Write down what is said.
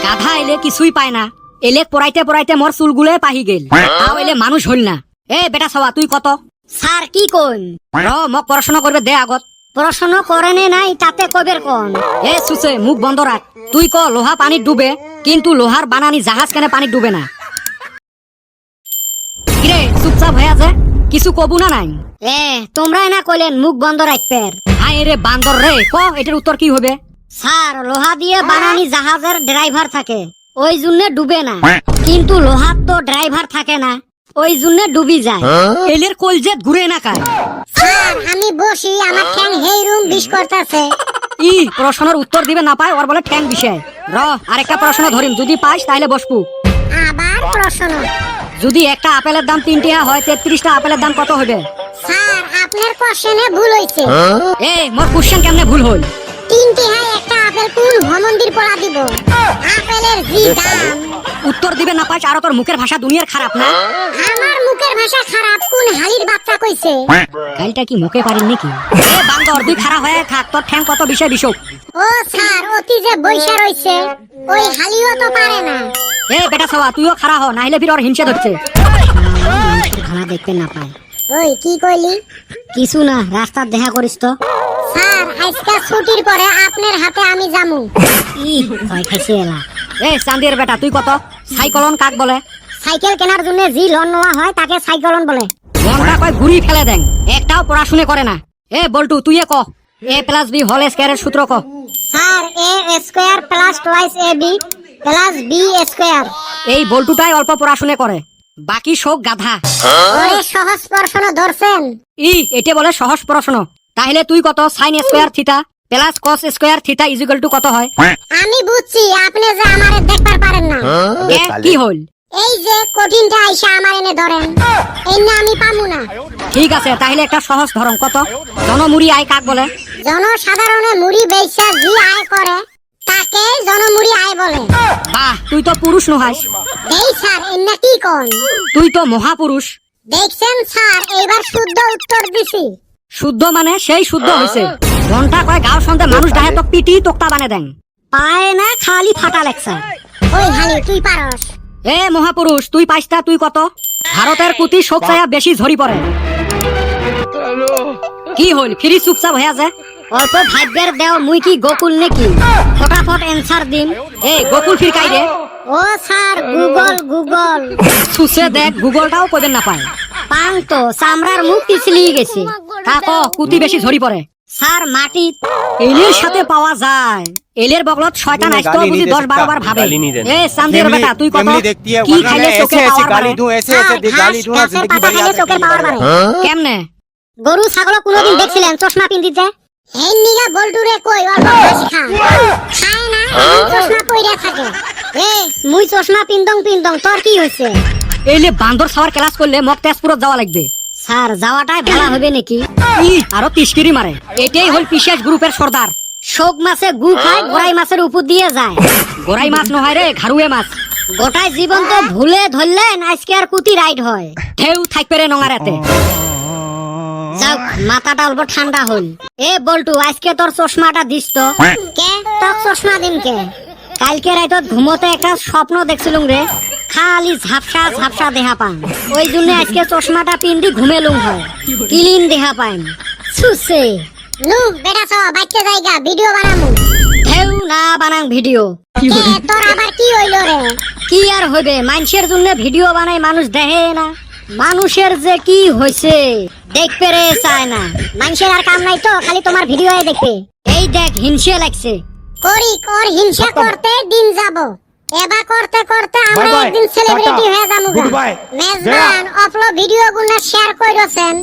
গাধা এলে কিছুই পায় না, এলে পড়াইতে পড়াইতে মোর চুলগুলো পাহি গেল, তাও এলে মানুষ হইল না। এ বেটা সবা তুই কত? স্যার কি কোন? মোক পড়াশোনা করবে দে আগত। পড়াশোনা করেনে নাই তাতে কবের কোন? এ সুসে মুখ বন্ধ রাখ। তুই ক লোহা পানির ডুবে, কিন্তু লোহার বানানি জাহাজ কেন পানির ডুবে না? কিরে চুপচাপ হয়ে আছে, কিছু কবু না নাই? তোমরা না কইলেন মুখ বন্ধ রাখবেন। হায় রে বান্দর রে, ক এটার উত্তর কি হবে? স্যার লোহা দিয়ে বানানি জাহাজের ড্রাইভার থাকে, ওই জন্য ডুবে না। কিন্তু লোহার তো ড্রাইভার থাকে না, ওই জন্য ডুবি যায়। এলের কলজেত ঘুরে না কার? স্যার আমি বসি, আমার ঠ্যাং হেই রুম বিষ করতেছে। ই প্রশ্নের উত্তর দিবে না পায়, ওর বলে ঠ্যাং বিষয়। আরেকটা প্রশ্ন ধরিম, যদি পাইস তাইলে বসবু। আবার প্রশ্ন? যদি একটা আপেলের দাম 3 টাকা হয়, 33টা আপেলের দাম কত হবে? স্যার আপনার কোশ্চেনে ভুল হইছে। মোর কোশ্চেন কেমনে ভুল হল? 3 টাকায় একটা আপেল কোন মন্দির পড়া দিব? আপেলের জি দাম। উত্তর দিবে না পাইস, আর তোর মুখের ভাষা দুনিয়ার খারাপ না? আমার মুখের ভাষা খারাপ কোন হালির বাচ্চা কইছে? গাইলটা কি মুখে পারিন নাকি? বান্দর তুই খারাপ হয়ে থাক, তোর ঠ্যাং কত বিষয় বিষক। ও স্যার অতি যে বৈশা রইছে, ওই হালিও তো পারে না। বেটা সবা তুইও খারাপ হ, নাইলে ফির ওর হিংসে ধরছে। খানা দেখতে না পায়। ওই কি কইলি? কিছু না, রাস্তার দেখা করিস তো। স্যার আজকে ছুটির পরে আপনার হাতে আমি যামু। ভয় খাইছে এলা। চান্দির বেটা তুই কত? সাইকেলন কাক বলে? সাইকেল কেনার জন্য জি লোন নেওয়া হয় তাকে সাইকেলন বলে। লোনটা কয় ঘুরি ফেলে দেন, একটাও পড়াশুনে করে না। বল্টু তুই ক a + b হোল স্কয়ারের সূত্র ক। Sir a² + twice ab + b square. এই বল্টুটাই অল্প পড়াশুনে করে, বাকি সব গাধা। ওরে সহজ প্রশ্ন ধরছেন। এটা বলে সহজ প্রশ্ন। তাহলে তুই কত sin square theta plus cos square theta = কত হয়? আমি বুঝছি, আপনি যে আমারে দেখবার পারেন না। কি হল? এই যে কঠিনটা আইসা আমার এনে ধরেন, এই না আমি পামু না। ঠিক আছে, তাহলে একটা সহজ ধরন কত? জনমুড়ি আয় কাক বলে? জনসাধারণে মুড়ি বেচা জি আয় করে তাকে জনমুড়ি আয় বলে। বাহ, তুই তো পুরুষ নহাস। এই স্যার এন্না কি কোন? তুই তো মহাপুরুষ। দেখছেন স্যার, এবার শুদ্ধ উত্তর দিছি। শুদ্ধ মানে সেই শুদ্ধ হইছে। ঘন্টা কয় গাঁও সন্ধে মানুষ ডাহে তো পিটি তোক্তা বানে দেন, পায় না খালি ফাটা লেখছে। ওই হালি তুই পারস। মহাপুরুষ তুই পাইস্তা, তুই কত? ভারতের কুতি শোক ছায়া বেশি ঝরি পড়ে। কি হল ফিরি চুপচাপ হয়ে আছে? অল্প ভাগ্যের দেও, মুই কি গোকুল নাকি? ফটাফট অ্যানসার দিন। গোকুল ফির কাই রে? ও স্যার গুগল। সুসে দেখ, গুগলটাও কইবেন না পায়। পাং তো চামড়ার মুখ পিছলিয়ে গেছে। কাক কুতি বেশি ঝরি পড়ে? স্যার মাটি। এলের সাথে পাওয়া যায়, এলের বগলত শয়তান আসতো বুঝি 10-12 বার ভাবে। চান্দির বেটা তুই কত? কি খাইলে চোখে পাওয়ার বাড়ে? কেমনে? গরু ছাগল কোনদিন দেখছিলেন চশমা পিন্দিতে? এই নিগা বল্টুরে কই অল্প বেশি খায় না, চশমা পইরা থাকে। মুই চশমা পিন্দং তোর কি হইছে? এলে বান্দর সাওয়ার ক্লাস করলে মক তেজপুরত যাওয়া লাগবে। স্যার যাওয়াটাই ভালো হবে নাকি? আরো তিসকিরি মারে। এটাই হল পিশাচ গ্রুপের সর্দার। শোক মাছে গু খায়, গোড়াই মাছের উপর দিয়ে যায়। গোড়াই মাছ নয় রে, ঘাড়ুয়ে মাছ। গোটাই জীবন তো ভুলে ধরলেন, আজকে আর কুতি রাইড হয়। ঢেউ থাকবে রে নঙারাতে। যাক মাথাটা অল্প ঠান্ডা হল। বল্টু আজকে তোর চশমাটা দিস তো। কে তোর চশমা দিন কে? কালকে রাইতত ঘুমোতে একটা স্বপ্ন দেখছিলুম রে, খালি ঝাপসা দেহা পান। ওই জন্য আজকে চশমাটা পিন্দি ঘুমেলুম হয়, ক্লিন দেহা পাইন। সুসে নু বেটা সব বাইতে জায়গা ভিডিও বানামু। ঢেউ না বানাং ভিডিও। তোর আবার কি হইল রে? কি আর হইবে, মানুষের জন্য ভিডিও বানাই, মানুষ দেখে না। মানুষের যে কি হইছে দেখতে রে চায় না। মানুষের আর কাম নাই তো, খালি তোমার ভিডিও দেখবে। এই দেখ হিংসে লাগছে। কর হিংসা করতে দিন যাব, এবার করতে আমরা একদিন সেলিব্রিটি হয়ে যাবো। মেজবান আপলোড ভিডিও গুলো শেয়ার কইরছেন।